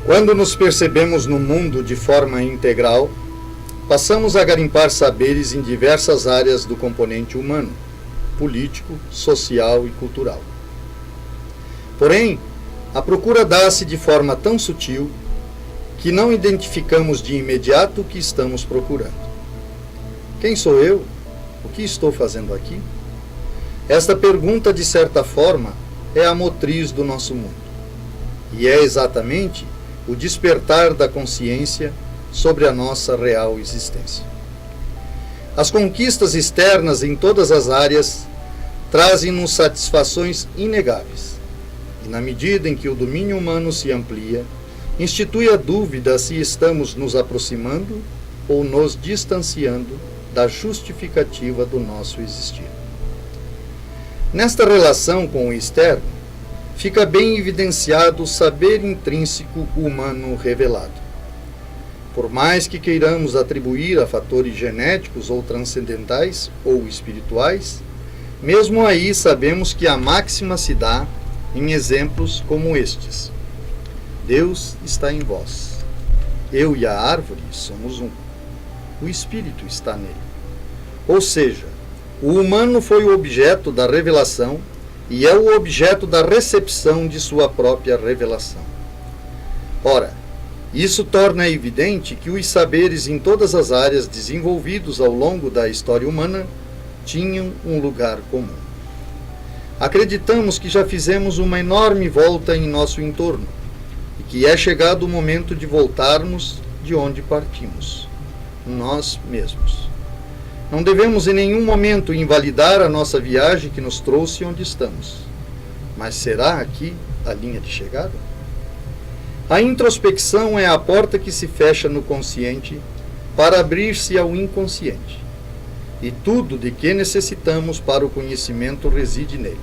Quando nos percebemos no mundo de forma integral, passamos a garimpar saberes em diversas áreas do componente humano, político, social e cultural. Porém, a procura dá-se de forma tão sutil que não identificamos de imediato o que estamos procurando. Quem sou eu? O que estou fazendo aqui? Esta pergunta, de certa forma, é a motriz do nosso mundo. E é exatamente o despertar da consciência sobre a nossa real existência. As conquistas externas em todas as áreas trazem-nos satisfações inegáveis. E na medida em que o domínio humano se amplia, institui a dúvida se estamos nos aproximando ou nos distanciando da justificativa do nosso existir. Nesta relação com o externo, fica bem evidenciado o saber intrínseco humano revelado. Por mais que queiramos atribuir a fatores genéticos ou transcendentais ou espirituais, mesmo aí sabemos que a máxima se dá em exemplos como estes. Deus está em vós. Eu e a árvore somos um. O Espírito está nele. Ou seja, o humano foi o objeto da revelação e é o objeto da recepção de sua própria revelação. Ora, isso torna evidente que os saberes em todas as áreas desenvolvidos ao longo da história humana tinham um lugar comum. Acreditamos que já fizemos uma enorme volta em nosso entorno e que é chegado o momento de voltarmos de onde partimos, nós mesmos. Não devemos em nenhum momento invalidar a nossa viagem que nos trouxe onde estamos. Mas será aqui a linha de chegada? A introspecção é a porta que se fecha no consciente para abrir-se ao inconsciente. E tudo de que necessitamos para o conhecimento reside nele.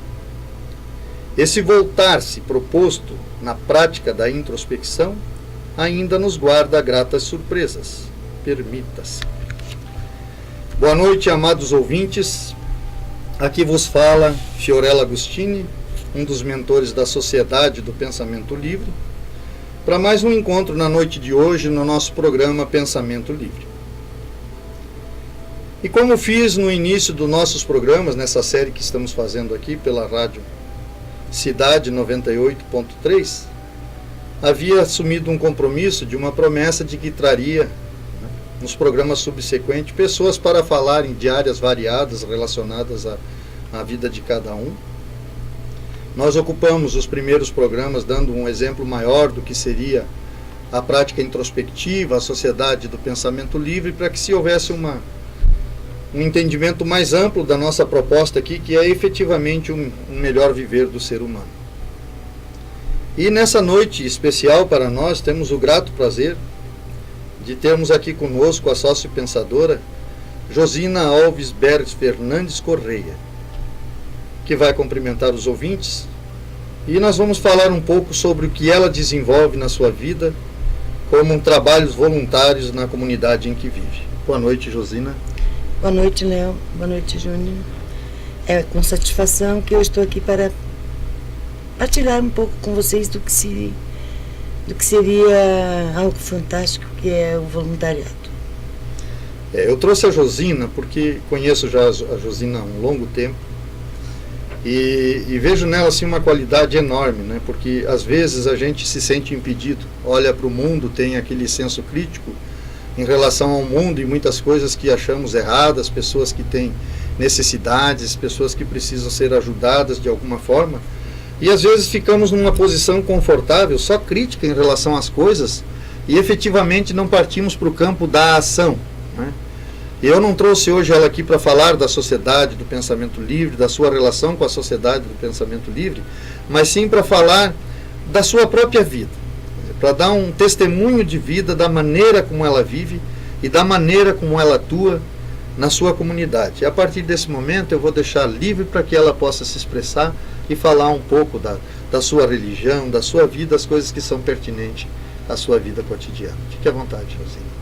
Esse voltar-se proposto na prática da introspecção ainda nos guarda gratas surpresas. Permita-se. Boa noite, amados ouvintes. Aqui vos fala Fiorello Agostini, um dos mentores da Sociedade do Pensamento Livre, para mais um encontro na noite de hoje no nosso programa Pensamento Livre. E como fiz no início dos nossos programas, nessa série que estamos fazendo aqui pela rádio Cidade 98.3, havia assumido um compromisso de uma promessa de que traria nos programas subsequentes pessoas para falarem de áreas variadas relacionadas à vida de cada um. Nós ocupamos os primeiros programas dando um exemplo maior do que seria a prática introspectiva, a sociedade do pensamento livre, para que se houvesse um entendimento mais amplo da nossa proposta aqui, que é efetivamente um melhor viver do ser humano. E nessa noite especial para nós, temos o grato prazer de termos aqui conosco a sócio-pensadora Josina Alves Bergs Fernandes Correia, que vai cumprimentar os ouvintes, e nós vamos falar um pouco sobre o que ela desenvolve na sua vida como trabalhos voluntários na comunidade em que vive. Boa noite, Josina. Boa noite, Léo. Boa noite, Júnior. É com satisfação que eu estou aqui para partilhar um pouco com vocês do que seria algo fantástico, que é o voluntariado. Eu trouxe a Josina porque conheço já a Josina há um longo tempo e vejo nela assim, uma qualidade enorme, né? Porque às vezes a gente se sente impedido, olha para o mundo, tem aquele senso crítico em relação ao mundo e muitas coisas que achamos erradas, pessoas que têm necessidades, pessoas que precisam ser ajudadas de alguma forma. E às vezes ficamos numa posição confortável, só crítica em relação às coisas, e efetivamente não partimos para o campo da ação, né? Eu não trouxe hoje ela aqui para falar da Sociedade do Pensamento Livre, da sua relação com a Sociedade do Pensamento Livre, mas sim para falar da sua própria vida, para dar um testemunho de vida da maneira como ela vive e da maneira como ela atua na sua comunidade. E a partir desse momento eu vou deixar livre para que ela possa se expressar e falar um pouco da sua religião, da sua vida, as coisas que são pertinentes à sua vida cotidiana. Fique à vontade, Josina.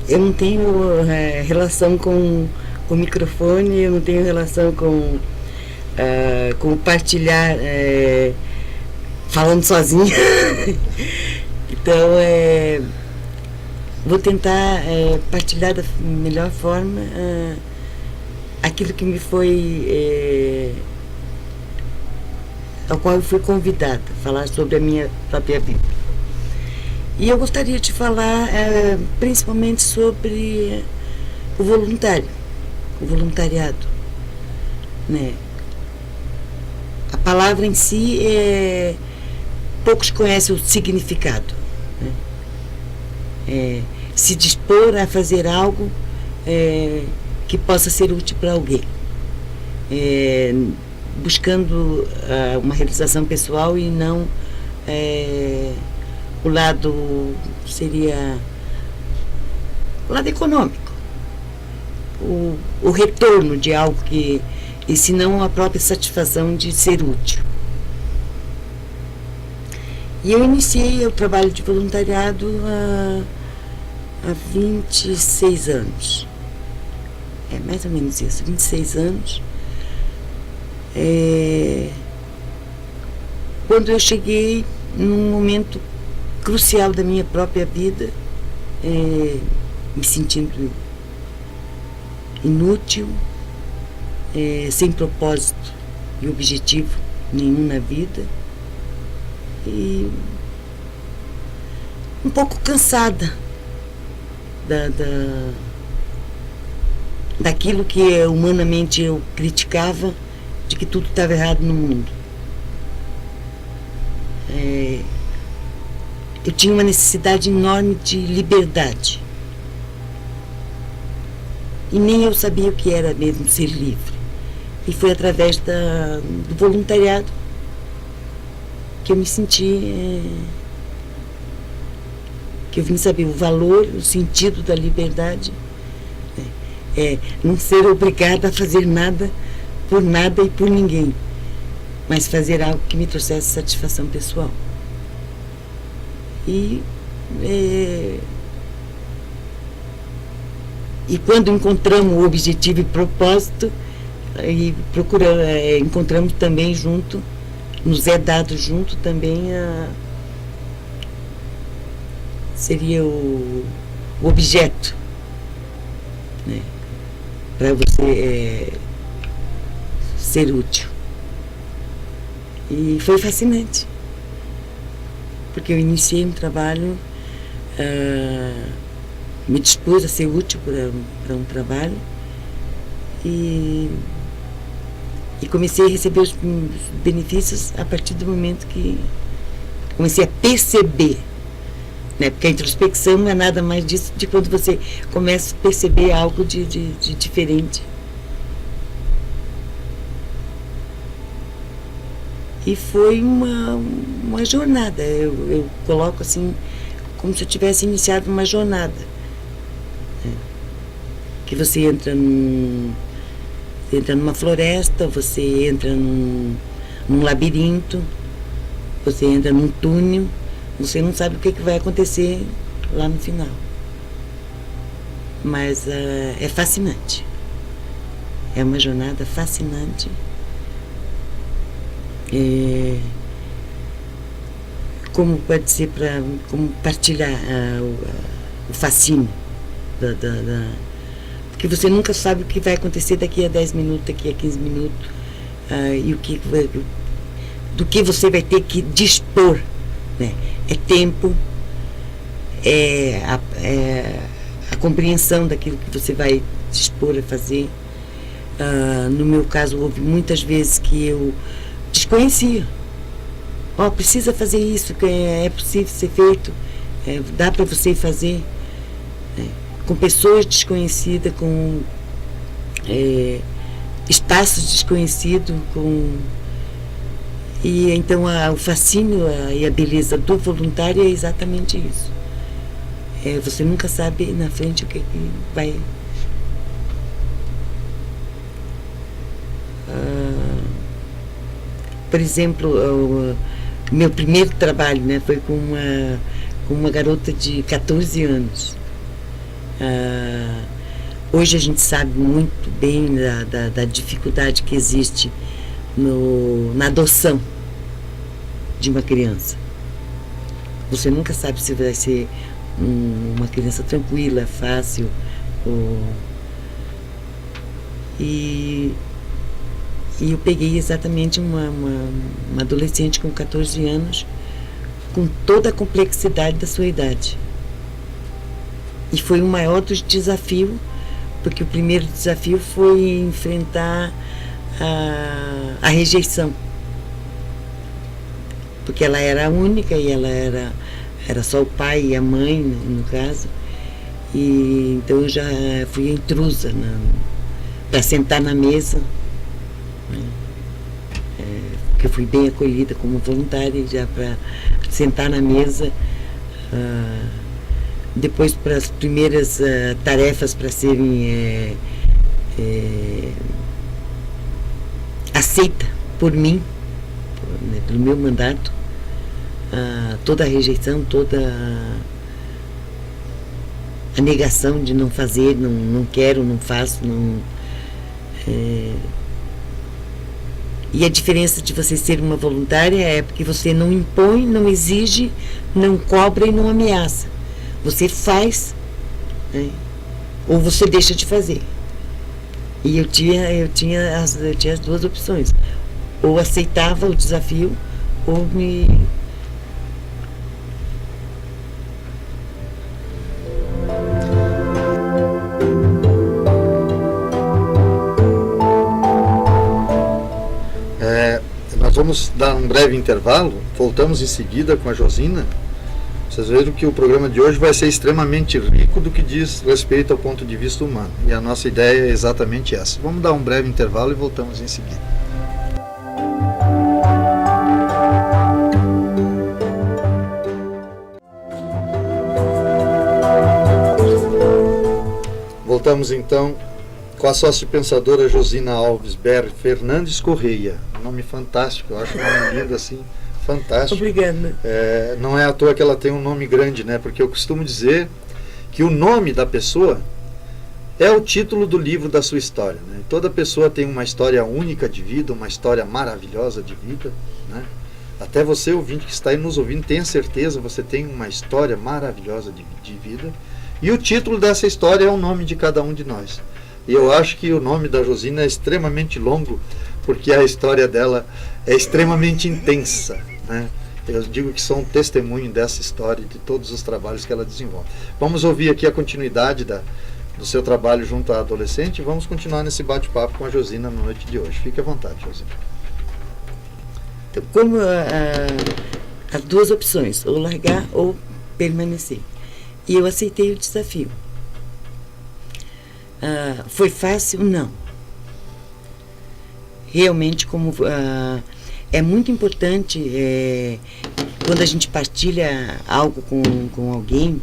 Eu não tenho relação com o microfone, eu não tenho relação com partilhar falando sozinha. Então, vou tentar partilhar da melhor forma aquilo que me foi ao qual eu fui convidada a falar sobre a minha própria vida. E eu gostaria de falar principalmente sobre o voluntariado, né? A palavra em si, poucos conhecem o significado, né? Se dispor a fazer algo que possa ser útil para alguém, buscando uma realização pessoal e não o lado seria o lado econômico, o retorno de algo e se não a própria satisfação de ser útil. E eu iniciei o trabalho de voluntariado há 26 anos. É mais ou menos isso, 26 anos. Quando eu cheguei num momento crucial da minha própria vida, me sentindo inútil, sem propósito e objetivo nenhum na vida, e um pouco cansada daquilo que humanamente eu criticava, de que tudo estava errado no mundo. Eu tinha uma necessidade enorme de liberdade. E nem eu sabia o que era mesmo ser livre. E foi através do voluntariado que eu me senti, que eu vim saber o valor, o sentido da liberdade. Não ser obrigada a fazer nada por nada e por ninguém, mas fazer algo que me trouxesse satisfação pessoal. E quando encontramos o objetivo e propósito, e encontramos também junto, nos é dado junto também seria o objeto, né, para você ser útil. E foi fascinante, porque eu iniciei um trabalho, me dispus a ser útil para um trabalho e comecei a receber os benefícios a partir do momento que comecei a perceber, né? Porque a introspecção não é nada mais disso de quando você começa a perceber algo de diferente. E foi uma jornada, eu coloco assim, como se eu tivesse iniciado uma jornada, né? Que você entra numa floresta, você entra num labirinto, você entra num túnel, você não sabe o que vai acontecer lá no final. Mas é fascinante, é uma jornada fascinante. Como pode ser como partilhar o fascínio porque você nunca sabe o que vai acontecer daqui a 10 minutos, daqui a 15 minutos, e do que você vai ter que dispor, né? É tempo, a compreensão daquilo que você vai dispor a fazer. No meu caso, houve muitas vezes que eu desconhecia. Precisa fazer isso, que é possível ser feito, dá para você fazer, né? Com pessoas desconhecidas, com espaços desconhecidos, e então o fascínio e a beleza do voluntário é exatamente isso. Você nunca sabe na frente o que vai. Por exemplo, o meu primeiro trabalho, né, foi com uma garota de 14 anos. Hoje a gente sabe muito bem da dificuldade que existe na adoção de uma criança. Você nunca sabe se vai ser uma criança tranquila, fácil. E eu peguei exatamente uma adolescente com 14 anos, com toda a complexidade da sua idade. E foi o maior dos desafios, porque o primeiro desafio foi enfrentar a rejeição. Porque ela era a única e ela era só o pai e a mãe, no caso. E então eu já fui a intrusa para sentar na mesa. Porque eu fui bem acolhida como voluntária, já para sentar na mesa. Depois, para as primeiras tarefas para serem aceitas por mim, pelo meu mandato, toda a rejeição, toda a negação de não fazer, não quero, não faço, e a diferença de você ser uma voluntária é porque você não impõe, não exige, não cobra e não ameaça. Você faz, né? Ou você deixa de fazer. E eu tinha as duas opções. Ou aceitava o desafio, ou me... Nós vamos dar um breve intervalo, voltamos em seguida com a Josina. Vocês viram que o programa de hoje vai ser extremamente rico do que diz respeito ao ponto de vista humano. E a nossa ideia é exatamente essa. Vamos dar um breve intervalo e voltamos em seguida. Voltamos então com a sócio-pensadora Josina Alves Ber Fernandes Correia. Um nome fantástico, eu acho um nome lindo assim. Fantástico. Obrigada. Não é à toa que ela tem um nome grande, né? Porque eu costumo dizer que o nome da pessoa é o título do livro da sua história, né? Toda pessoa tem uma história única de vida, uma história maravilhosa de vida, né? Até você, ouvinte que está aí nos ouvindo, tenha certeza, você tem uma história maravilhosa de vida. E o título dessa história é o nome de cada um de nós. E eu acho que o nome da Josina é extremamente longo, porque a história dela é extremamente intensa, né? Eu digo que sou um testemunho dessa história e de todos os trabalhos que ela desenvolve. Vamos ouvir aqui a continuidade do seu trabalho junto à adolescente e vamos continuar nesse bate-papo com a Josina na noite de hoje. Fique à vontade, Josina. Então, como as duas opções, ou largar ou permanecer. E eu aceitei o desafio. Foi fácil? Não. Realmente, como é muito importante quando a gente partilha algo com alguém,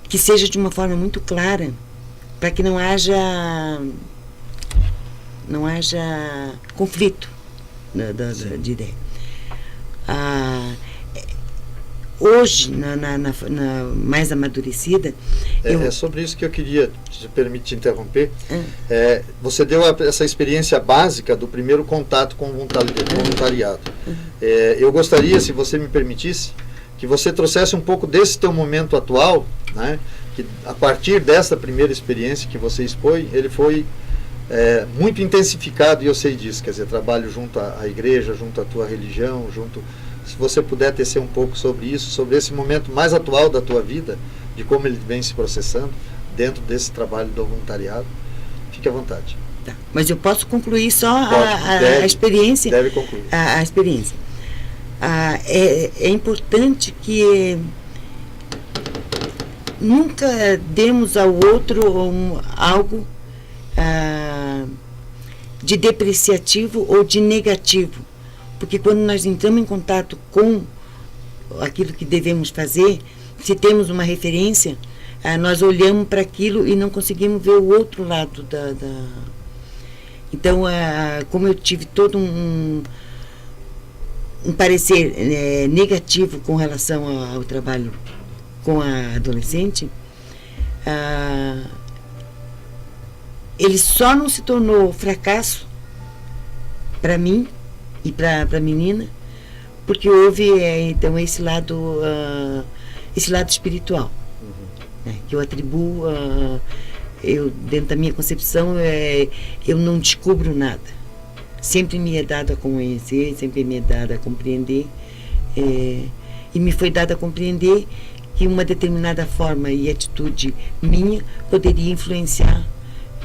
que seja de uma forma muito clara, para que não haja conflito de ideia. Hoje, mais amadurecida... É sobre isso que eu queria, se permite te interromper. Você deu essa experiência básica do primeiro contato com o voluntariado. Eu gostaria, se você me permitisse, que você trouxesse um pouco desse teu momento atual, né? Que a partir dessa primeira experiência que você expõe, ele foi muito intensificado, e eu sei disso, quer dizer, trabalho junto à igreja, junto à tua religião, se você puder tecer um pouco sobre isso, sobre esse momento mais atual da tua vida, de como ele vem se processando dentro desse trabalho do voluntariado, fique à vontade. Tá. Mas eu posso concluir só a experiência? Deve concluir. A experiência. É importante que nunca demos ao outro algo de depreciativo ou de negativo. Porque quando nós entramos em contato com aquilo que devemos fazer, se temos uma referência, nós olhamos para aquilo e não conseguimos ver o outro lado Então, como eu tive todo um parecer negativo com relação ao trabalho com a adolescente, Ele só não se tornou fracasso para mim e para a menina, porque houve então esse lado espiritual, que eu atribuo, eu, dentro da minha concepção, eu não descubro nada. Sempre me é dado a conhecer, sempre me é dado a compreender, e me foi dado a compreender que uma determinada forma e atitude minha poderia influenciar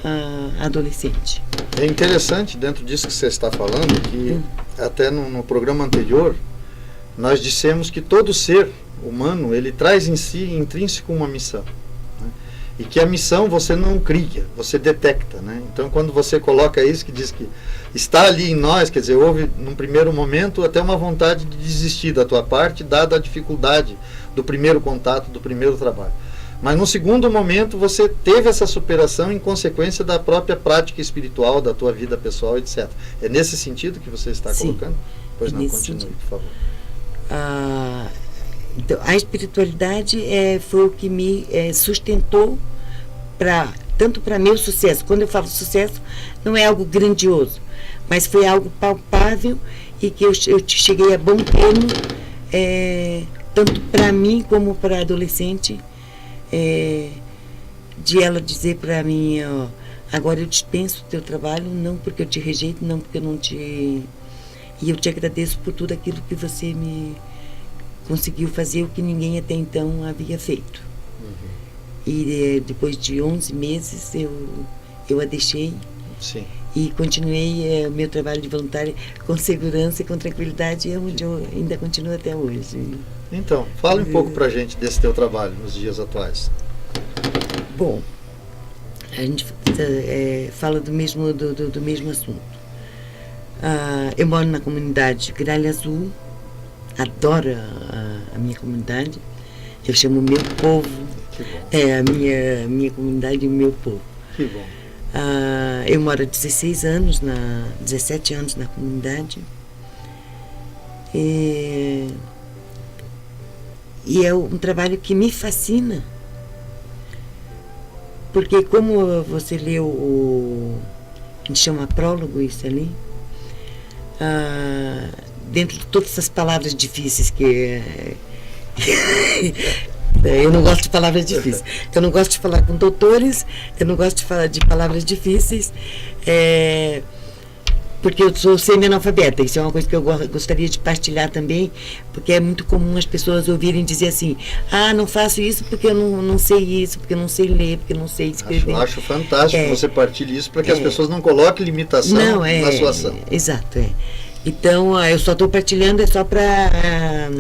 a adolescente. É interessante, dentro disso que você está falando, que até no programa anterior, nós dissemos que todo ser humano, ele traz em si, intrínseco, uma missão. Né? E que a missão você não cria, você detecta. Né? Então, quando você coloca isso, que diz que está ali em nós, quer dizer, houve, num primeiro momento, até uma vontade de desistir da tua parte, dada a dificuldade do primeiro contato, do primeiro trabalho. Mas no segundo momento você teve essa superação em consequência da própria prática espiritual, da tua vida pessoal, etc. É nesse sentido que você está colocando? Pois não, continue, sentido. Por favor. Então, a espiritualidade foi o que me sustentou tanto para meu sucesso. Quando eu falo sucesso, não é algo grandioso, mas foi algo palpável e que eu cheguei a bom termo, tanto para mim como para a adolescente, de ela dizer para mim, agora eu dispenso o teu trabalho, não porque eu te rejeito, não porque eu não te... E eu te agradeço por tudo aquilo que você me conseguiu fazer, o que ninguém até então havia feito. E depois de 11 meses eu a deixei. Sim. E continuei o meu trabalho de voluntária com segurança e com tranquilidade, onde eu ainda continuo até hoje. Então, fala um pouco pra gente desse teu trabalho nos dias atuais. Bom, a gente fala do mesmo assunto. Eu moro na comunidade Gralha Azul, adoro a minha comunidade, eu chamo meu povo, a minha comunidade e o meu povo. Que bom. Eu moro há 17 anos na comunidade, e é um trabalho que me fascina, porque como você leu a gente chama prólogo isso ali, dentro de todas essas palavras difíceis que eu não gosto de palavras difíceis, eu não gosto de falar com doutores, eu não gosto de falar de palavras difíceis, porque eu sou semi-analfabeta. Isso é uma coisa que eu gostaria de partilhar também, porque é muito comum as pessoas ouvirem dizer assim, não faço isso porque eu não sei isso, porque eu não sei ler, porque eu não sei escrever. Acho fantástico que você partilhe isso, para que as pessoas não coloquem limitação na sua ação. Exato, Então, eu só estou partilhando, é só para...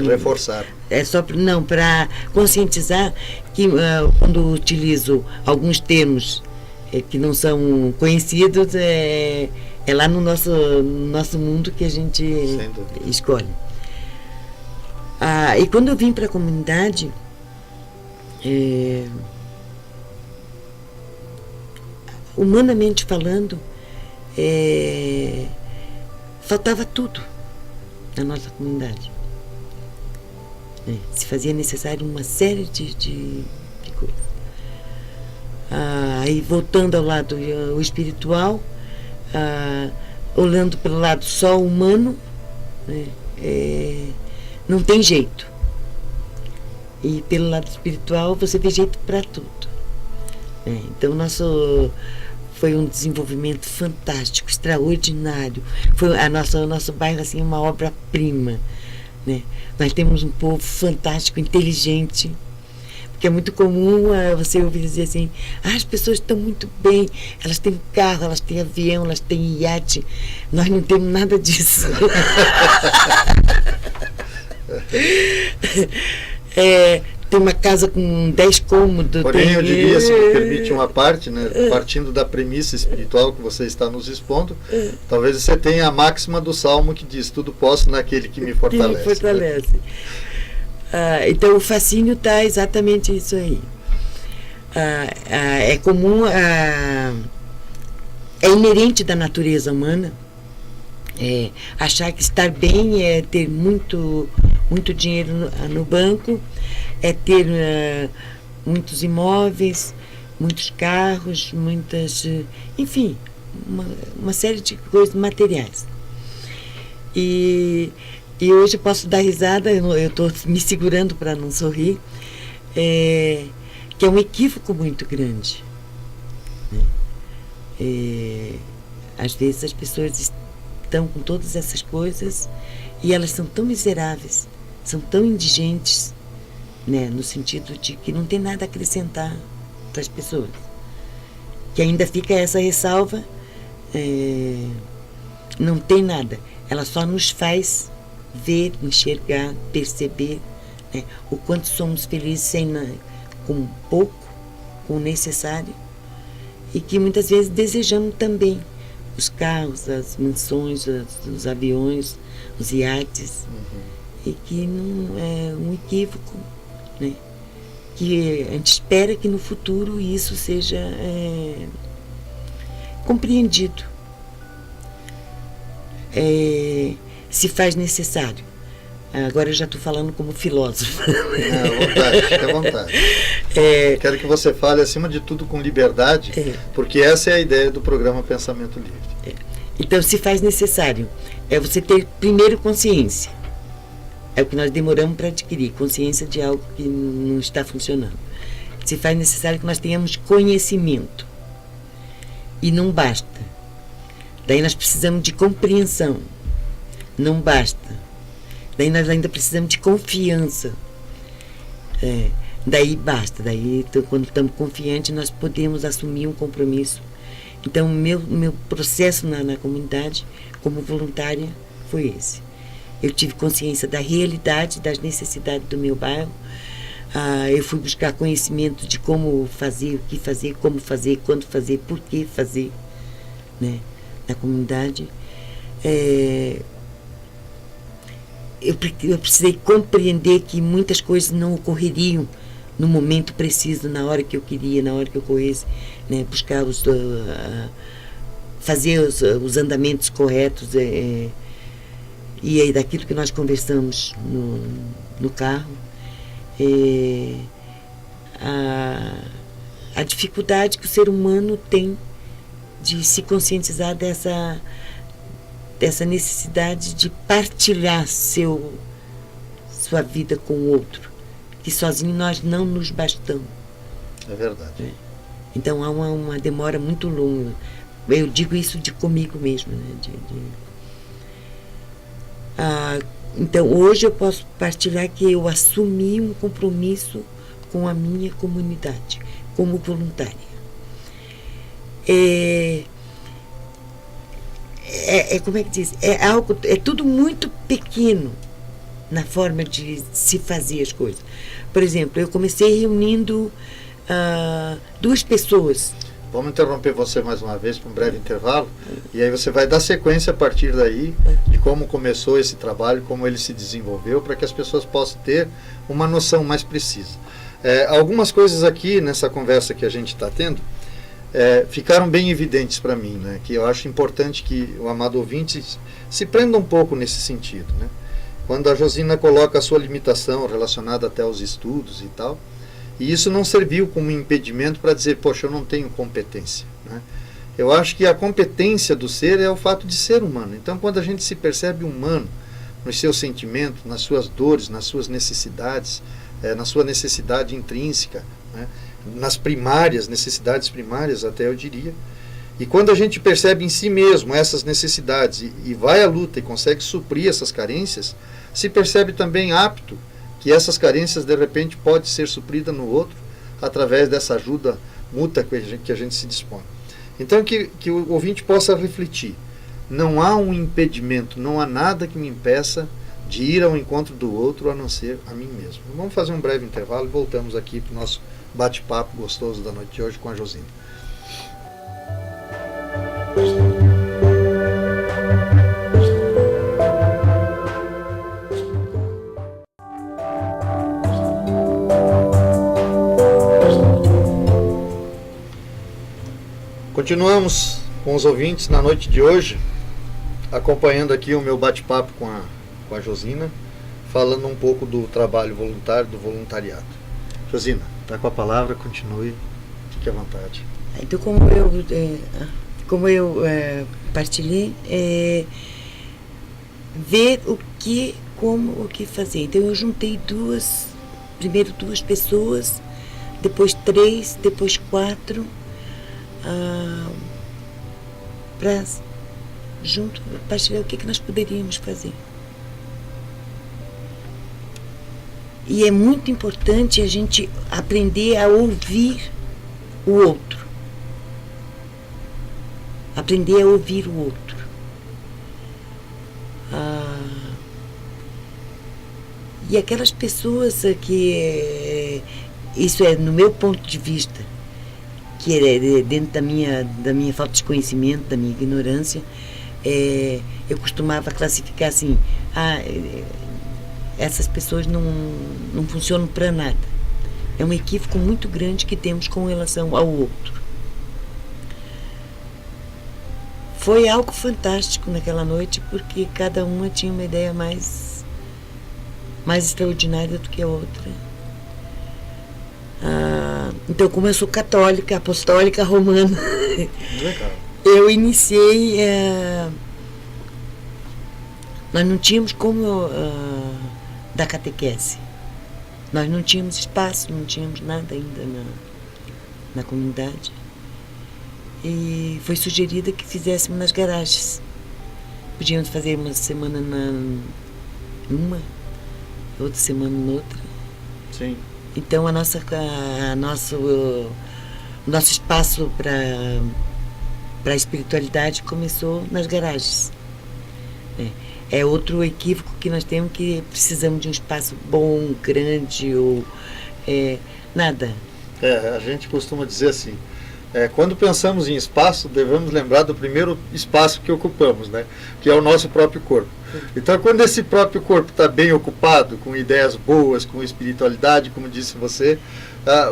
reforçar. É só para conscientizar que quando utilizo alguns termos que não são conhecidos, é lá no nosso mundo que a gente escolhe. E quando eu vim para a comunidade, humanamente falando, faltava tudo na nossa comunidade. Se fazia necessário uma série de coisas. Aí voltando ao lado espiritual, olhando pelo lado só humano, não tem jeito. E pelo lado espiritual você vê jeito para tudo. Então foi um desenvolvimento fantástico, extraordinário. Foi nosso bairro assim, uma obra-prima. Nós temos um povo fantástico, inteligente, porque é muito comum você ouvir dizer assim, as pessoas estão muito bem, elas têm carro, elas têm avião, elas têm iate. Nós não temos nada disso. Tem uma casa com 10 cômodos. Porém, eu diria, se me permite uma parte, partindo da premissa espiritual que você está nos expondo, talvez você tenha a máxima do Salmo que diz, tudo posso naquele que me fortalece. Que me fortalece. Então, o fascínio está exatamente isso aí. É comum, é inerente da natureza humana, achar que estar bem é ter muito dinheiro no banco, é ter muitos imóveis, muitos carros, enfim, uma série de coisas materiais. E hoje eu posso dar risada, eu estou me segurando para não sorrir, que é um equívoco muito grande. Às vezes as pessoas estão com todas essas coisas e elas são tão miseráveis, são tão indigentes, né, no sentido de que não tem nada a acrescentar para as pessoas. Que ainda fica essa ressalva, não tem nada. Ela só nos faz ver, enxergar, perceber, né, o quanto somos felizes com pouco, com o necessário, e que muitas vezes desejamos também os carros, as mansões, os aviões, os iates, e que não é um equívoco, né, que a gente espera que no futuro isso seja compreendido. Se faz necessário. Agora eu já estou falando como filósofo. À vontade, fica à vontade. Quero que você fale, acima de tudo, com liberdade, porque essa é a ideia do programa Pensamento Livre. Então, se faz necessário, você ter primeiro consciência. É o que nós demoramos para adquirir, consciência de algo que não está funcionando. Se faz necessário que nós tenhamos conhecimento. E não basta. Daí nós precisamos de compreensão. Não basta. Daí nós ainda precisamos de confiança. Daí basta. Daí, quando estamos confiantes, nós podemos assumir um compromisso. Então, o meu processo na comunidade, como voluntária, foi esse. Eu tive consciência da realidade, das necessidades do meu bairro. Eu fui buscar conhecimento de como fazer, o que fazer, como fazer, quando fazer, por que fazer, né, na comunidade. Eu precisei compreender que muitas coisas não ocorreriam no momento preciso, na hora que eu queria, na hora que eu corresse, né, buscar fazer os andamentos corretos. E aí, daquilo que nós conversamos no carro, a dificuldade que o ser humano tem de se conscientizar dessa necessidade de partilhar sua vida com o outro, que sozinho nós não nos bastamos. É verdade. Então há uma demora muito longa. Eu digo isso comigo mesmo, né? Então hoje eu posso partilhar que eu assumi um compromisso com a minha comunidade, como voluntária. Como é que diz? É tudo muito pequeno na forma de se fazer as coisas. Por exemplo, eu comecei reunindo 2 pessoas. Vamos interromper você mais uma vez para um breve intervalo, e aí você vai dar sequência a partir daí de como começou esse trabalho, como ele se desenvolveu, para que as pessoas possam ter uma noção mais precisa. Algumas coisas aqui nessa conversa que a gente está tendo ficaram bem evidentes para mim, né, que eu acho importante que o amado ouvinte se prenda um pouco nesse sentido, né? Quando a Josina coloca a sua limitação relacionada até aos estudos e tal, e isso não serviu como impedimento para dizer, poxa, eu não tenho competência, né? Eu acho que a competência do ser é o fato de ser humano. Então, quando a gente se percebe humano nos seus sentimentos, nas suas dores, nas suas necessidades, na sua necessidade intrínseca, né, nas primárias, necessidades primárias, até eu diria, e quando a gente percebe em si mesmo essas necessidades e vai à luta e consegue suprir essas carências, se percebe também apto que essas carências, de repente, podem ser supridas no outro através dessa ajuda mútua que a gente se dispõe. Então, que o ouvinte possa refletir. Não há um impedimento, não há nada que me impeça de ir ao encontro do outro, a não ser a mim mesmo. Vamos fazer um breve intervalo e voltamos aqui para o nosso bate-papo gostoso da noite de hoje com a Josina. Continuamos com os ouvintes na noite de hoje, acompanhando aqui o meu bate-papo com a Josina, falando um pouco do trabalho voluntário, do voluntariado. Josina. Está com a palavra, continue, fique à vontade. Então, como eu partilhei, ver o que fazer. Então, eu juntei primeiro duas pessoas, depois 3, depois 4, para junto partilhar o que nós poderíamos fazer. E é muito importante a gente aprender a ouvir o outro. Aprender a ouvir o outro. E aquelas pessoas que, isso é no meu ponto de vista, que é dentro da minha falta de conhecimento, da minha ignorância, eu costumava classificar assim, essas pessoas não funcionam para nada. É um equívoco muito grande que temos com relação ao outro. Foi algo fantástico naquela noite, porque cada uma tinha uma ideia mais extraordinária do que a outra. Então, como eu sou católica, apostólica, romana, Legal. eu iniciei. Nós não tínhamos como dar catequese. Nós não tínhamos espaço, não tínhamos nada ainda na comunidade. E foi sugerido que fizéssemos nas garagens. Podíamos fazer uma semana numa, outra semana noutra. Sim. Então o nosso espaço para a espiritualidade começou nas garagens. É outro equívoco que nós temos, que precisamos de um espaço bom, grande, ou nada. A gente costuma dizer assim, quando pensamos em espaço, devemos lembrar do primeiro espaço que ocupamos, né? Que é o nosso próprio corpo. Então, quando esse próprio corpo está bem ocupado, com ideias boas, com espiritualidade, como disse você,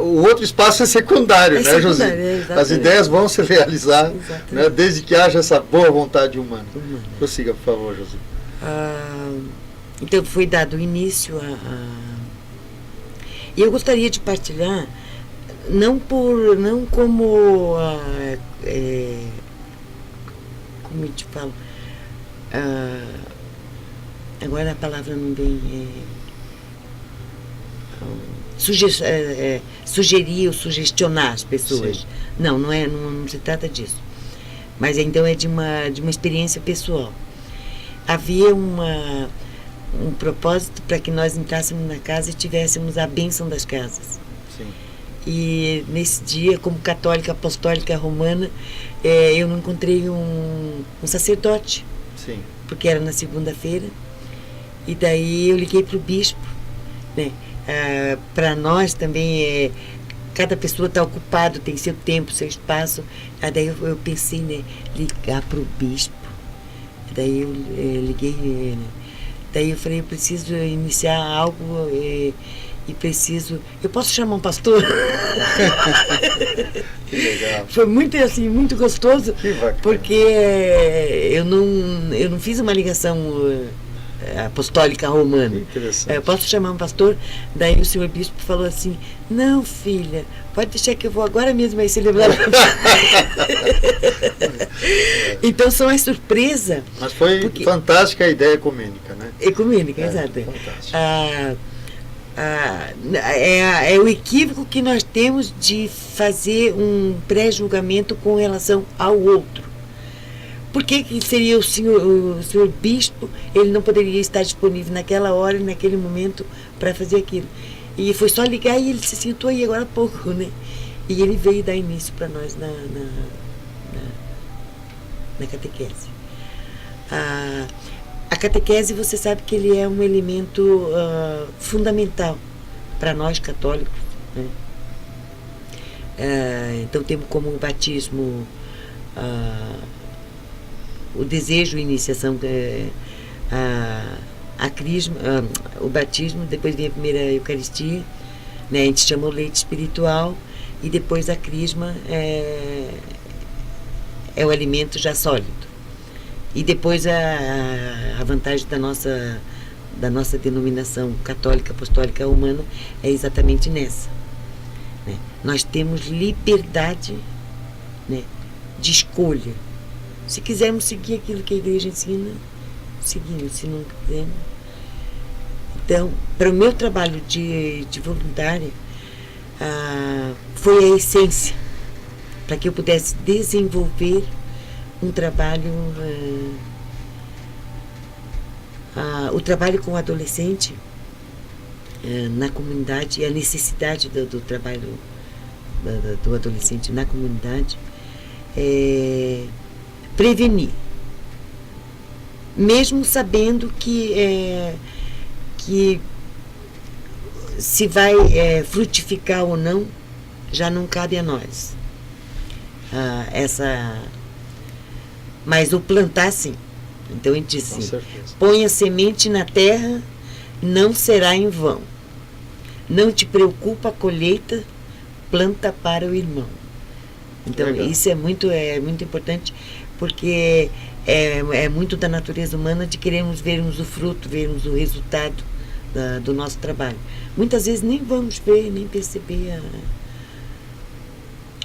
o outro espaço é secundário, né, Josi? As ideias vão se realizar, né, desde que haja essa boa vontade humana. Prossiga, por favor, Josi. Então, foi dado início E eu gostaria de partilhar, não como como eu te falo, agora a palavra não vem, sugerir ou sugestionar as pessoas. Sim. Não se trata disso. Mas então é de uma experiência pessoal. Havia um propósito para que nós entrássemos na casa e tivéssemos a bênção das casas. Sim. E nesse dia, como católica apostólica romana, eu não encontrei um sacerdote. Sim. Porque era na segunda-feira. E daí eu liguei para o bispo, né? Para nós também, cada pessoa está ocupada, tem seu tempo, seu espaço. Daí eu pensei, né, ligar para o bispo. Daí eu liguei, né? Daí eu falei, eu preciso iniciar algo e preciso... Eu posso chamar um pastor? Que legal. Foi muito, assim, muito gostoso, que bacana. Porque eu não fiz uma ligação apostólica romana. Interessante. Eu posso chamar um pastor? Daí o senhor bispo falou assim, não, filha, pode deixar que eu vou agora mesmo aí celebrar. Então são as surpresas. Mas foi fantástica a ideia ecumênica, né? Ecumênica, exato. Fantástico. É o equívoco que nós temos de fazer um pré-julgamento com relação ao outro. Por que seria o senhor bispo, ele não poderia estar disponível naquela hora, naquele momento, para fazer aquilo? E foi só ligar e ele se sentou aí agora há pouco, né? E ele veio dar início para nós na catequese. A catequese, você sabe que ele é um elemento fundamental para nós católicos, né? Então temos como o batismo, o desejo, a iniciação, a crisma, o batismo, depois vem a primeira Eucaristia, né? A gente chama o leite espiritual, e depois a crisma é o alimento já sólido. E depois a vantagem da nossa denominação católica apostólica romana é exatamente nessa. nós temos liberdade, né, de escolha. Se quisermos seguir aquilo que a igreja ensina, seguimos. Se não quisermos. Então, para o meu trabalho de voluntária, foi a essência para que eu pudesse desenvolver um trabalho, o trabalho com o adolescente na comunidade e a necessidade do trabalho do adolescente na comunidade, prevenir, mesmo sabendo que se vai frutificar ou não, já não cabe a nós. Mas o plantar, sim. Então ele diz assim: põe a semente na terra, não será em vão. Não te preocupa a colheita, planta para o irmão. Então legal. Isso é muito importante, porque é muito da natureza humana de queremos vermos o fruto, vermos o resultado do nosso trabalho. Muitas vezes nem vamos ver, nem perceber.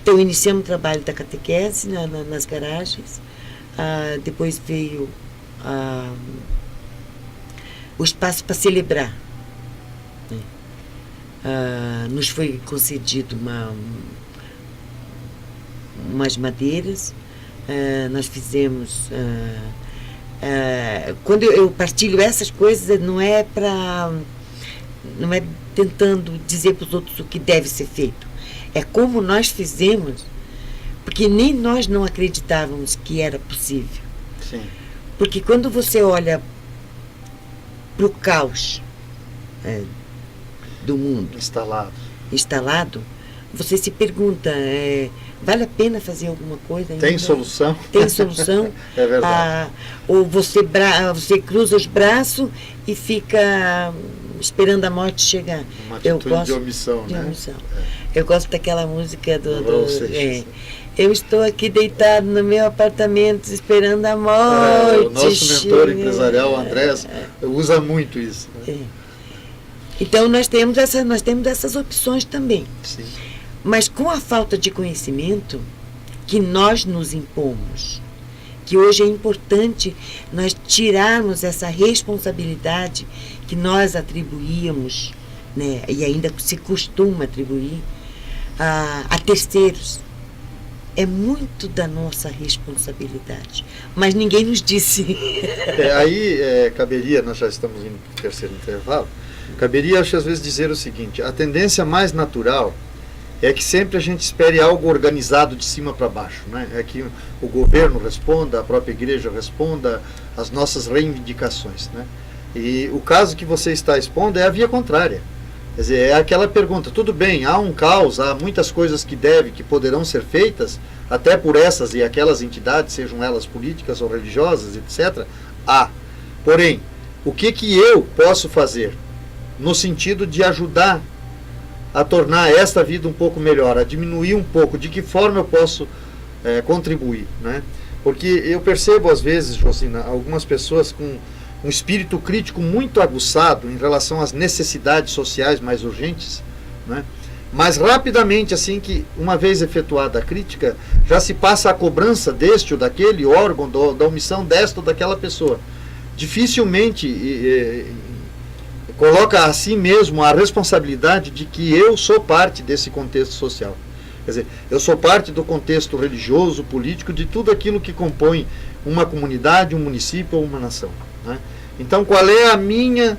Então iniciamos o trabalho da catequese nas garagens, depois veio o espaço para celebrar, né? Nos foi concedido umas madeiras, nós fizemos. Quando eu partilho essas coisas, não é tentando dizer para os outros o que deve ser feito, é como nós fizemos, porque nem nós não acreditávamos que era possível. Sim. Porque quando você olha para o caos do mundo instalado, você se pergunta, vale a pena fazer alguma coisa ainda? Tem solução? Tem solução? É verdade. Ou você cruza os braços e fica esperando a morte chegar. Uma atitude de omissão, né? Omissão. Eu gosto daquela música eu estou aqui deitado no meu apartamento esperando a morte. O nosso mentor empresarial, Andrés, usa muito isso. Né? Então nós temos essas opções também. Sim. Mas com a falta de conhecimento que nós nos impomos, que hoje é importante nós tirarmos essa responsabilidade que nós atribuíamos, né, e ainda se costuma atribuir a terceiros. É muito da nossa responsabilidade, mas ninguém nos disse. Aí caberia, nós já estamos indo para o terceiro intervalo, caberia, acho, às vezes dizer o seguinte: a tendência mais natural é que sempre a gente espere algo organizado de cima para baixo, né? É que o governo responda, a própria igreja responda às nossas reivindicações, né? E o caso que você está expondo é a via contrária. Quer dizer, é aquela pergunta: tudo bem, há um caos, há muitas coisas que poderão ser feitas, até por essas e aquelas entidades, sejam elas políticas ou religiosas, etc. Porém, o que eu posso fazer no sentido de ajudar a tornar esta vida um pouco melhor, a diminuir um pouco, de que forma eu posso contribuir, né? Porque eu percebo às vezes, Josina, algumas pessoas com um espírito crítico muito aguçado em relação às necessidades sociais mais urgentes, né? Mas rapidamente, assim que uma vez efetuada a crítica, já se passa a cobrança deste ou daquele órgão, da omissão desta ou daquela pessoa. Dificilmente coloca a si mesmo a responsabilidade de que eu sou parte desse contexto social. Quer dizer, eu sou parte do contexto religioso, político, de tudo aquilo que compõe uma comunidade, um município ou uma nação, né? Então, qual é a minha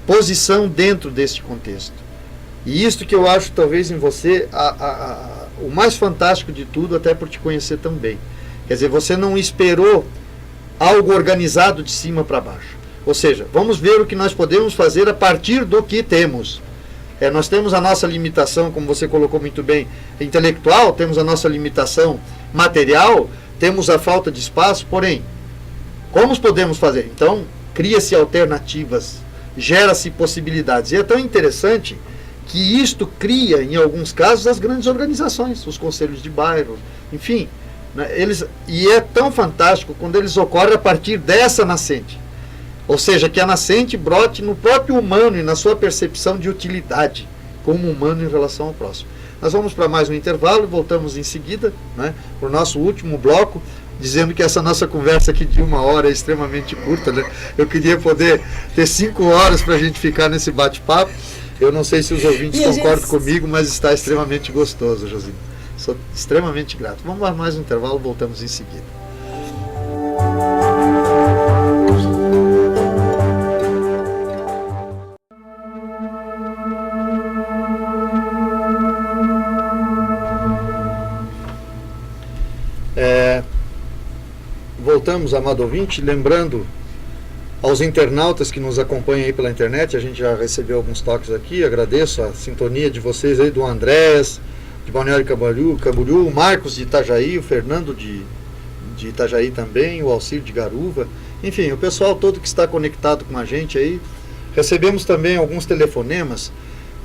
posição dentro deste contexto? E isto que eu acho, talvez, em você, o mais fantástico de tudo, até por te conhecer tão bem. Quer dizer, você não esperou algo organizado de cima para baixo. Ou seja, vamos ver o que nós podemos fazer a partir do que temos. Nós temos a nossa limitação, como você colocou muito bem, intelectual, temos a nossa limitação material, temos a falta de espaço, porém, como podemos fazer? Então, cria-se alternativas, gera-se possibilidades. E é tão interessante que isto cria, em alguns casos, as grandes organizações, os conselhos de bairro, enfim, né, e é tão fantástico quando eles ocorrem a partir dessa nascente. Ou seja, que a nascente brote no próprio humano e na sua percepção de utilidade como humano em relação ao próximo. Nós vamos para mais um intervalo e voltamos em seguida, né, para o nosso último bloco, dizendo que essa nossa conversa aqui de 1 hora é extremamente curta, né? Eu queria poder ter 5 horas para a gente ficar nesse bate-papo. Eu não sei se os ouvintes concordam comigo, mas está extremamente gostoso, Josina. Sou extremamente grato. Vamos para mais um intervalo, voltamos em seguida. Voltamos, amado ouvinte, lembrando aos internautas que nos acompanham aí pela internet, a gente já recebeu alguns toques aqui, agradeço a sintonia de vocês aí, do Andrés, de Balneário Camboriú, o Marcos de Itajaí, o Fernando de Itajaí também, o Alcir de Garuva, enfim, o pessoal todo que está conectado com a gente aí. Recebemos também alguns telefonemas.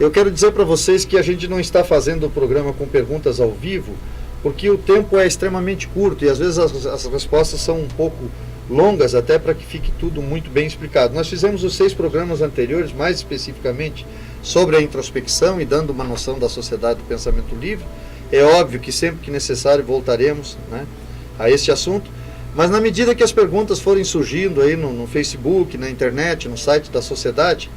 Eu quero dizer para vocês que a gente não está fazendo o programa com perguntas ao vivo, porque o tempo é extremamente curto e às vezes as respostas são um pouco longas, até para que fique tudo muito bem explicado. Nós fizemos os 6 programas anteriores, mais especificamente sobre a introspecção e dando uma noção da sociedade do pensamento livre. É óbvio que sempre que necessário voltaremos, né, a este assunto, mas na medida que as perguntas forem surgindo aí no Facebook, na internet, no site da sociedade,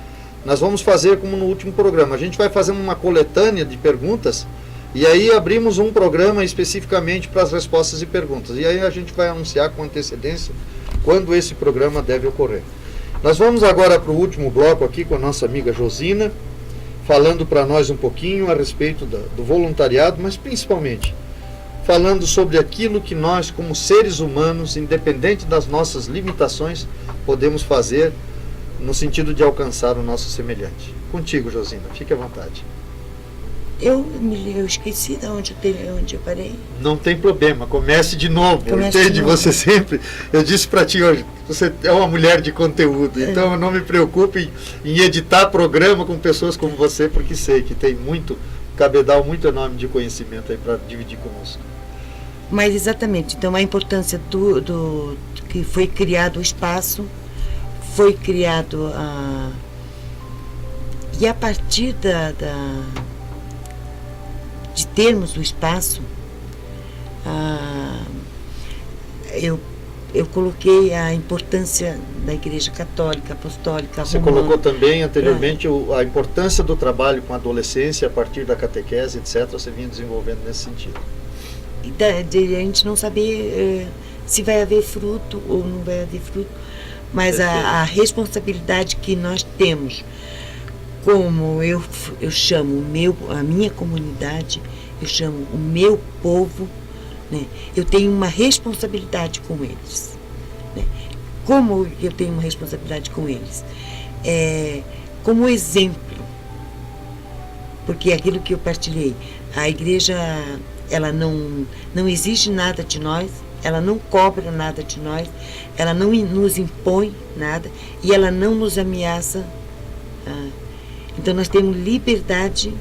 nós vamos fazer como no último programa. A gente vai fazendo uma coletânea de perguntas e aí abrimos um programa especificamente para as respostas e perguntas. E aí a gente vai anunciar com antecedência quando esse programa deve ocorrer. Nós vamos agora para o último bloco aqui com a nossa amiga Josina, falando para nós um pouquinho a respeito do voluntariado, mas principalmente falando sobre aquilo que nós, como seres humanos, independente das nossas limitações, podemos fazer no sentido de alcançar o nosso semelhante. Contigo, Josina, fique à vontade. Eu esqueci de onde eu parei. Não tem problema, comece de novo. Comece entende? de novo. Você sempre, eu disse para ti hoje, você é uma mulher de conteúdo, então eu não me preocupo em editar programa com pessoas como você, porque sei que tem muito cabedal, muito enorme de conhecimento aí para dividir conosco. Mas exatamente, então a importância do que foi criado o espaço, foi criado e a partir de termos o espaço, eu coloquei a importância da Igreja Católica, Apostólica, Você Romana. colocou também anteriormente a importância do trabalho com a adolescência a partir da catequese, etc. Você vinha desenvolvendo nesse sentido. De a gente não saber se vai haver fruto ou não vai haver fruto, mas a responsabilidade que nós temos, como eu chamo a minha comunidade, eu chamo o meu povo, né? Eu tenho uma responsabilidade com eles, né? Como eu tenho uma responsabilidade com eles? Como exemplo, porque aquilo que eu partilhei, a igreja, ela não exige nada de nós, ela não cobra nada de nós, ela não nos impõe nada e ela não nos ameaça. Então nós temos liberdade,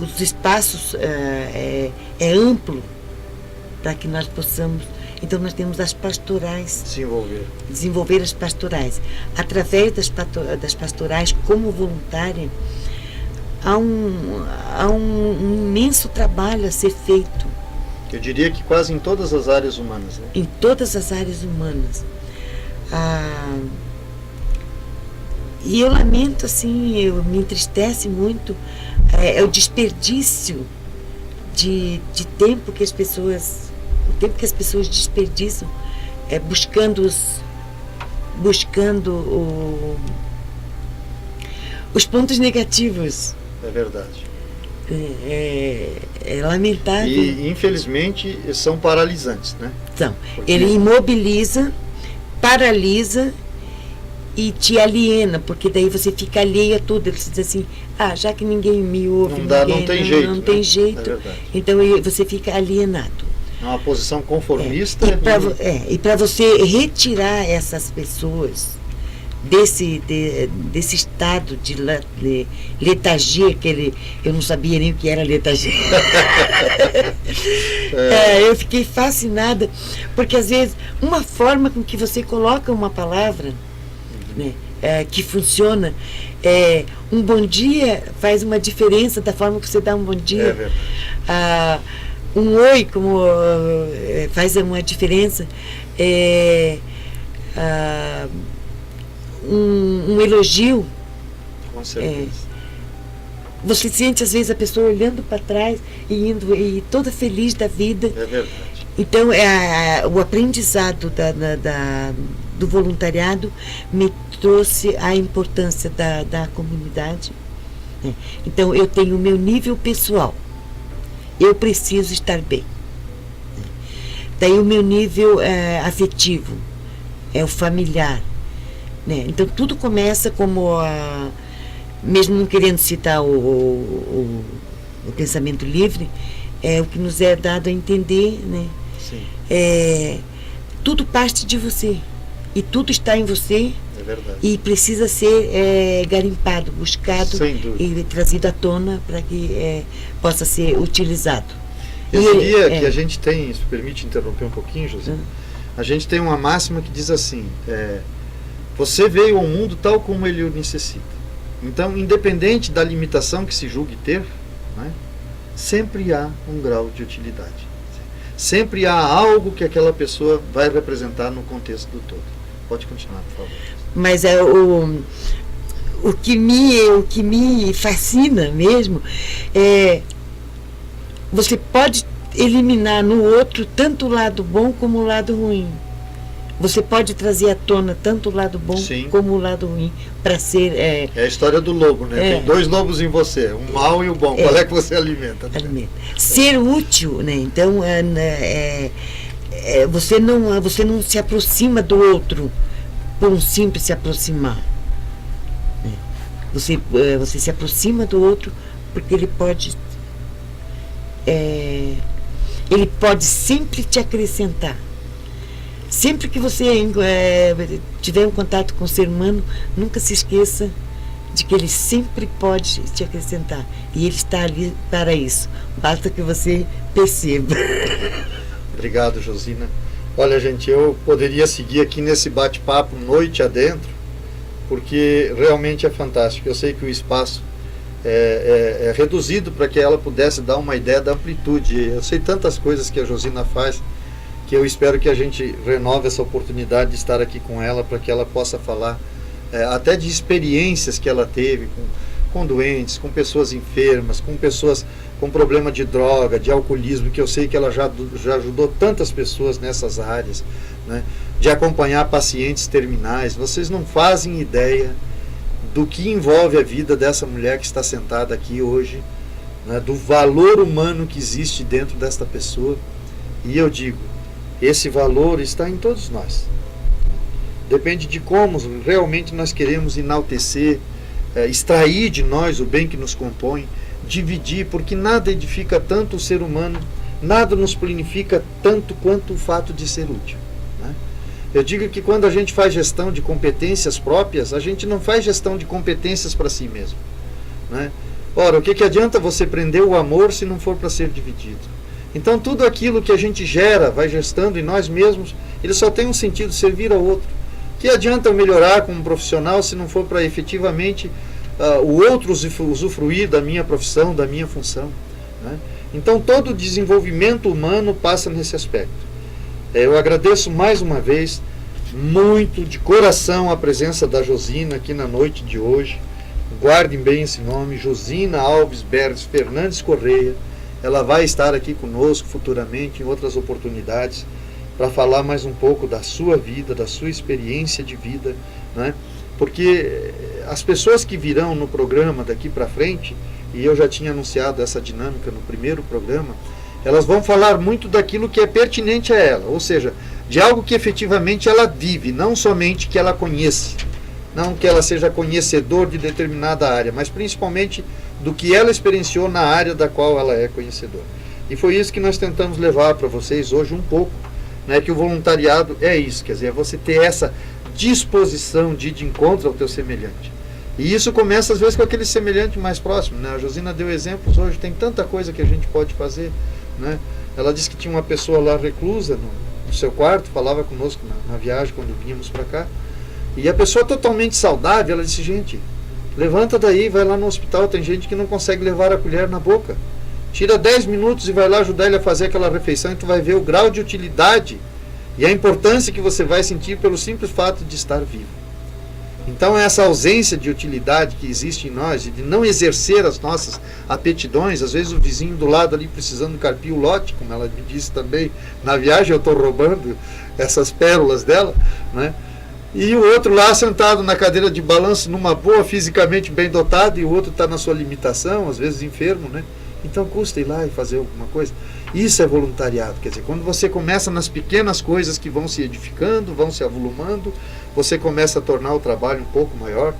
os espaços é amplo para que nós possamos. Então nós temos as pastorais, desenvolver as pastorais. Através das pastorais, como voluntária, há um imenso trabalho a ser feito. Eu diria que quase em todas as áreas humanas, né? Em todas as áreas humanas. E eu lamento, assim, me entristece muito o desperdício de tempo que as pessoas, desperdiçam buscando os pontos negativos. É verdade. É lamentável. E infelizmente são paralisantes, né? Então, ele imobiliza, paralisa e te aliena, porque daí você fica alheio a tudo. Você diz assim, já que ninguém me ouve, não tem jeito. Não tem jeito. É verdade. Então você fica alienado. É uma posição conformista. E para você retirar essas pessoas desse estado de letargia, eu não sabia nem o que era letargia. Eu fiquei fascinada, porque às vezes uma forma com que você coloca uma palavra, né, que funciona. Um bom dia faz uma diferença da forma que você dá um bom dia. É verdade. Um oi como faz uma diferença. Um elogio. Com certeza. Você sente às vezes a pessoa olhando para trás e toda feliz da vida. É verdade. Então, o aprendizado do voluntariado me trouxe a importância da comunidade. Então, eu tenho o meu nível pessoal. Eu preciso estar bem. Daí o meu nível afetivo, o familiar. Né? Então, tudo começa como mesmo não querendo citar o pensamento livre, o que nos é dado a entender, né? Sim. Tudo parte de você e tudo está em você. É verdade. E precisa ser garimpado, buscado e trazido à tona para que possa ser utilizado. Eu diria que a gente tem, se permite interromper um pouquinho, José, a gente tem uma máxima que diz assim, você veio ao mundo tal como ele o necessita. Então, independente da limitação que se julgue ter, né, sempre há um grau de utilidade. Sempre há algo que aquela pessoa vai representar no contexto do todo. Pode continuar, por favor. Mas o que me fascina mesmo você pode eliminar no outro tanto o lado bom como o lado ruim. Você pode trazer à tona tanto o lado bom como o lado ruim para ser... É a história do lobo, né? Tem dois lobos em você, o mau e o bom. Qual é que você alimenta? Né? Ser útil, né? Então, você não se aproxima do outro por um simples se aproximar. Você se aproxima do outro porque ele pode sempre te acrescentar. Sempre que você tiver um contato com o ser humano, nunca se esqueça de que ele sempre pode te acrescentar. E ele está ali para isso. Basta que você perceba. Obrigado, Josina. Olha, gente, eu poderia seguir aqui nesse bate-papo noite adentro, porque realmente é fantástico. Eu sei que o espaço é reduzido para que ela pudesse dar uma ideia da amplitude. Eu sei tantas coisas que a Josina faz, que eu espero que a gente renove essa oportunidade de estar aqui com ela, para que ela possa falar até de experiências que ela teve com doentes, com pessoas enfermas, com pessoas com problema de droga, de alcoolismo, que eu sei que ela já ajudou tantas pessoas nessas áreas, né? De acompanhar pacientes terminais. Vocês não fazem ideia do que envolve a vida dessa mulher que está sentada aqui hoje, né? Do valor humano que existe dentro desta pessoa. E eu digo, esse valor está em todos nós. Depende de como realmente nós queremos enaltecer, extrair de nós o bem que nos compõe, dividir, porque nada edifica tanto o ser humano, nada nos planifica tanto quanto o fato de ser útil. Né? Eu digo que quando a gente faz gestão de competências próprias, a gente não faz gestão de competências para si mesmo. Né? Ora, o que adianta você prender o amor se não for para ser dividido? Então tudo aquilo que a gente gera, vai gestando em nós mesmos, ele só tem um sentido, servir ao outro. Que adianta eu melhorar como profissional se não for para efetivamente o outro usufruir da minha profissão, da minha função? Né? Então todo o desenvolvimento humano passa nesse aspecto. Eu agradeço mais uma vez, muito de coração, a presença da Josina aqui na noite de hoje. Guardem bem esse nome, Josina Alves Berges Fernandes Correia. Ela vai estar aqui conosco futuramente, em outras oportunidades, para falar mais um pouco da sua vida, da sua experiência de vida, né? Porque as pessoas que virão no programa daqui para frente, e eu já tinha anunciado essa dinâmica no primeiro programa, elas vão falar muito daquilo que é pertinente a ela, ou seja, de algo que efetivamente ela vive, não somente que ela conheça, não que ela seja conhecedor de determinada área, mas principalmente do que ela experienciou na área da qual ela é conhecedora. E foi isso que nós tentamos levar para vocês hoje um pouco, né, que o voluntariado é isso, quer dizer, é você ter essa disposição de ir de encontro ao teu semelhante. E isso começa às vezes com aquele semelhante mais próximo, né? A Josina deu exemplos hoje, tem tanta coisa que a gente pode fazer, né? Ela disse que tinha uma pessoa lá reclusa no seu quarto, falava conosco na viagem quando vínhamos para cá, E a pessoa totalmente saudável, ela disse, gente, levanta daí, vai lá no hospital, tem gente que não consegue levar a colher na boca. Tira 10 minutos e vai lá ajudar ele a fazer aquela refeição e tu vai ver o grau de utilidade e a importância que você vai sentir pelo simples fato de estar vivo. Então essa ausência de utilidade que existe em nós, de não exercer as nossas aptidões, às vezes o vizinho do lado ali precisando carpir o lote, como ela me disse também, na viagem eu estou roubando essas pérolas dela, né? E o outro lá sentado na cadeira de balanço, numa boa, fisicamente bem dotado, e o outro está na sua limitação, às vezes enfermo, né? Então custa ir lá e fazer alguma coisa. Isso é voluntariado, quer dizer, quando você começa nas pequenas coisas que vão se edificando, vão se avolumando, você começa a tornar o trabalho um pouco maior.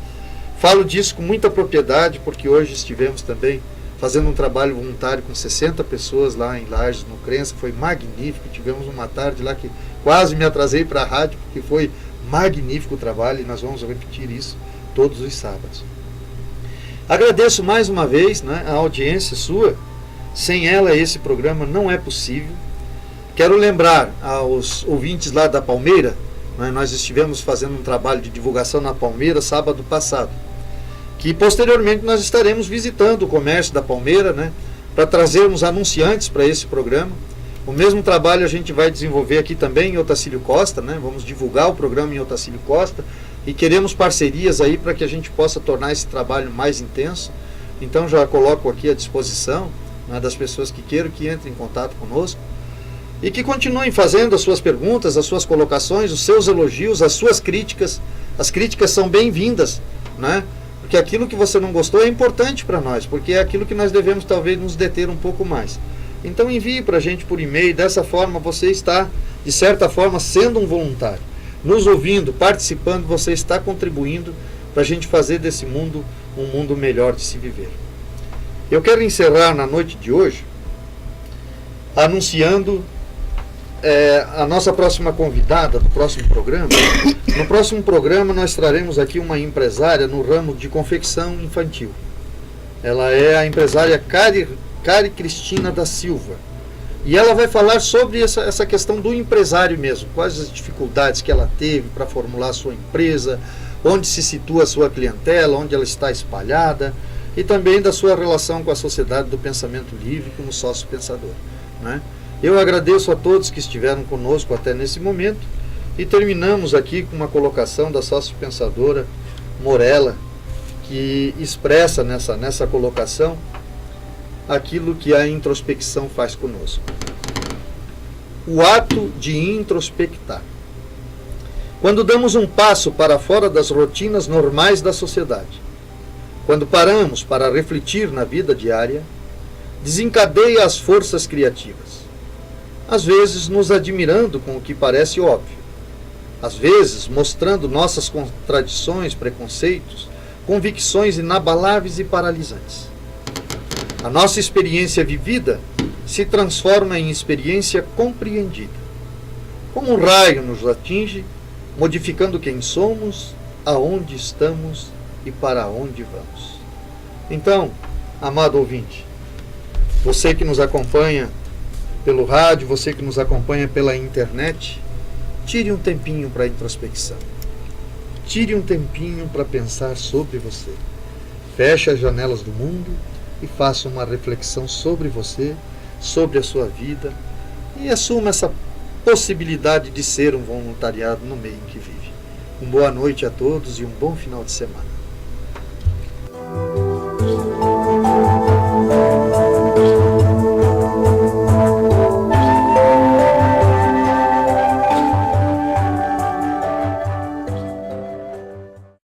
Falo disso com muita propriedade, porque hoje estivemos também fazendo um trabalho voluntário com 60 pessoas lá em Lages, no Crença, foi magnífico. Tivemos uma tarde lá que quase me atrasei para a rádio, porque foi magnífico o trabalho e nós vamos repetir isso todos os sábados. Agradeço mais uma vez, né, a audiência sua. Sem ela esse programa não é possível. Quero lembrar aos ouvintes lá da Palmeira, né, nós estivemos fazendo um trabalho de divulgação na Palmeira sábado passado, que posteriormente nós estaremos visitando o comércio da Palmeira, né, para trazermos anunciantes para esse programa. O mesmo trabalho a gente vai desenvolver aqui também em Otacílio Costa, né? Vamos divulgar o programa em Otacílio Costa e queremos parcerias aí para que a gente possa tornar esse trabalho mais intenso. Então já coloco aqui à disposição, né, das pessoas que queiram que entrem em contato conosco e que continuem fazendo as suas perguntas, as suas colocações, os seus elogios, as suas críticas. As críticas são bem-vindas, né? Porque aquilo que você não gostou é importante para nós, porque é aquilo que nós devemos talvez nos deter um pouco mais. Então envie para a gente por e-mail, dessa forma você está, de certa forma, sendo um voluntário. Nos ouvindo, participando, você está contribuindo para a gente fazer desse mundo um mundo melhor de se viver. Eu quero encerrar na noite de hoje anunciando a nossa próxima convidada do próximo programa. No próximo programa nós traremos aqui uma empresária no ramo de confecção infantil. Ela é a empresária Cari Cristina da Silva. E ela vai falar sobre essa questão do empresário mesmo, quais as dificuldades que ela teve para formular a sua empresa, onde se situa a sua clientela, onde ela está espalhada, e também da sua relação com a sociedade do pensamento livre como sócio pensador, né? Eu agradeço a todos que estiveram conosco até nesse momento e terminamos aqui com uma colocação da sócio pensadora Morella, que expressa nessa colocação aquilo que a introspecção faz conosco. O ato de introspectar. Quando damos um passo para fora das rotinas normais da sociedade, quando paramos para refletir na vida diária, desencadeia as forças criativas. Às vezes nos admirando com o que parece óbvio, às vezes mostrando nossas contradições, preconceitos, convicções inabaláveis e paralisantes. A nossa experiência vivida se transforma em experiência compreendida. Como um raio nos atinge, modificando quem somos, aonde estamos e para onde vamos. Então, amado ouvinte, você que nos acompanha pelo rádio, você que nos acompanha pela internet, tire um tempinho para a introspecção. Tire um tempinho para pensar sobre você. Feche as janelas do mundo e faça uma reflexão sobre você, sobre a sua vida e assuma essa possibilidade de ser um voluntariado no meio em que vive. Uma boa noite a todos e um bom final de semana.